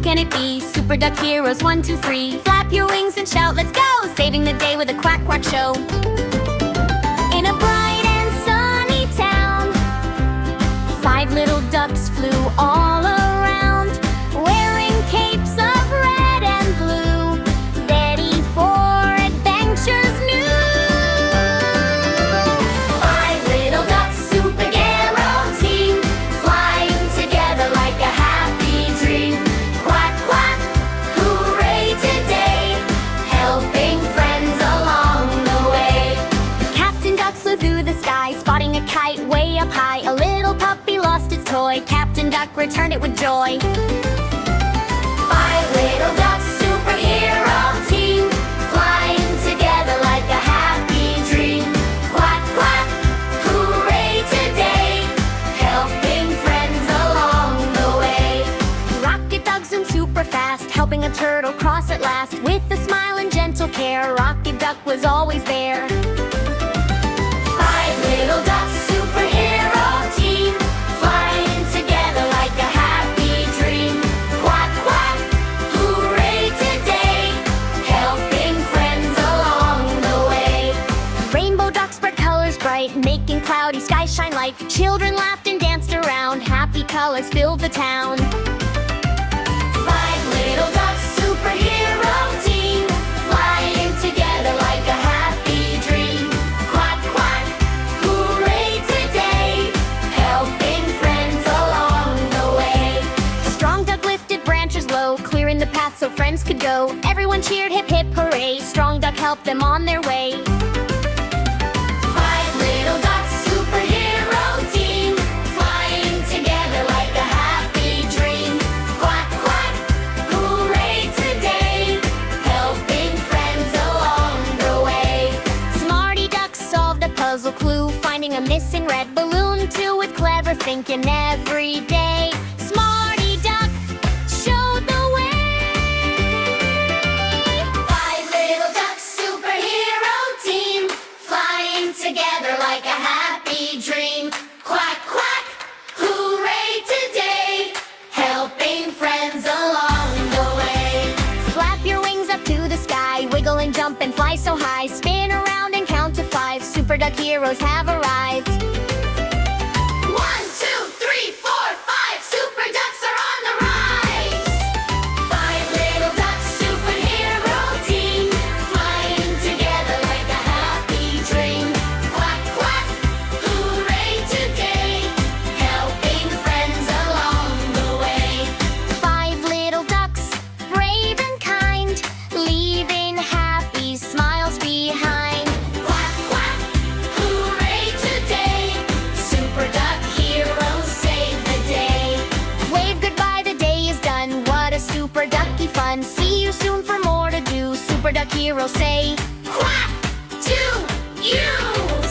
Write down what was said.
can it be? Super duck heroes, 1, 2, 3. Flap your wings and shout, let's go! Saving the day with a quack quack show. In a bright and sunny town, 5 little ducks flew all around, wearing capes of red and blue, ready for adventures new. 5 little ducks, superhero team, flying together like a happy dream. Quack, quack, hooray today, helping friends along the way. Captain Duck flew through the sky, spotting a kite way up high. A little puppy lost its toy, Captain Duck returned it with joy. 5 little ducks, superhero team, flying together like a happy dream. Quack, quack, hooray today, helping friends along the way. Rocket Duck zoomed super fast, helping a turtle cross at last. With a smile and gentle care, Rocket Duck was always there. 5 little ducks, superhero team, flying together like a happy dream. Quack, quack, hooray today, helping friends along the way. Rainbow ducks spread colors bright, making cloudy skies shine light. Children laughed and danced around, happy colors filled the town. 5 little ducks, superhero team, flying together like a happy dream. Quack, quack, hooray today, helping friends along the way. Strong Duck lifted branches low, clearing the path so friends could go. Everyone cheered, hip hip hooray, Strong Duck helped them on their way. 5 little ducks, superhero team, flying together like a happy dream. Quack, quack, hooray today, helping friends along the way. Smarty Duck solved a puzzle clue, finding a missing red balloon too, with clever thinking every day. Smarty Duck showed the way. 5 little ducks, superhero team, flying together like a happy dream. Quack, quack, hooray today, helping friends along the way. Flap your wings up to the sky, wiggle and jump and fly so high. Spin around and count to 5, super duck heroes have arrived. 1, 2, 3, 4, 5, super ducks are on the rise. 5 little ducks, superhero team, flying together like a happy dream. Quack, quack, hooray today, helping friends along the way. 5 little ducks, brave and kind, leaving happy smiles behind. Quack, quack, hooray today, super duck heroes save the day. Wave goodbye, the day is done, what a super ducky fun. See you soon for more to do, super duck heroes say quack to you.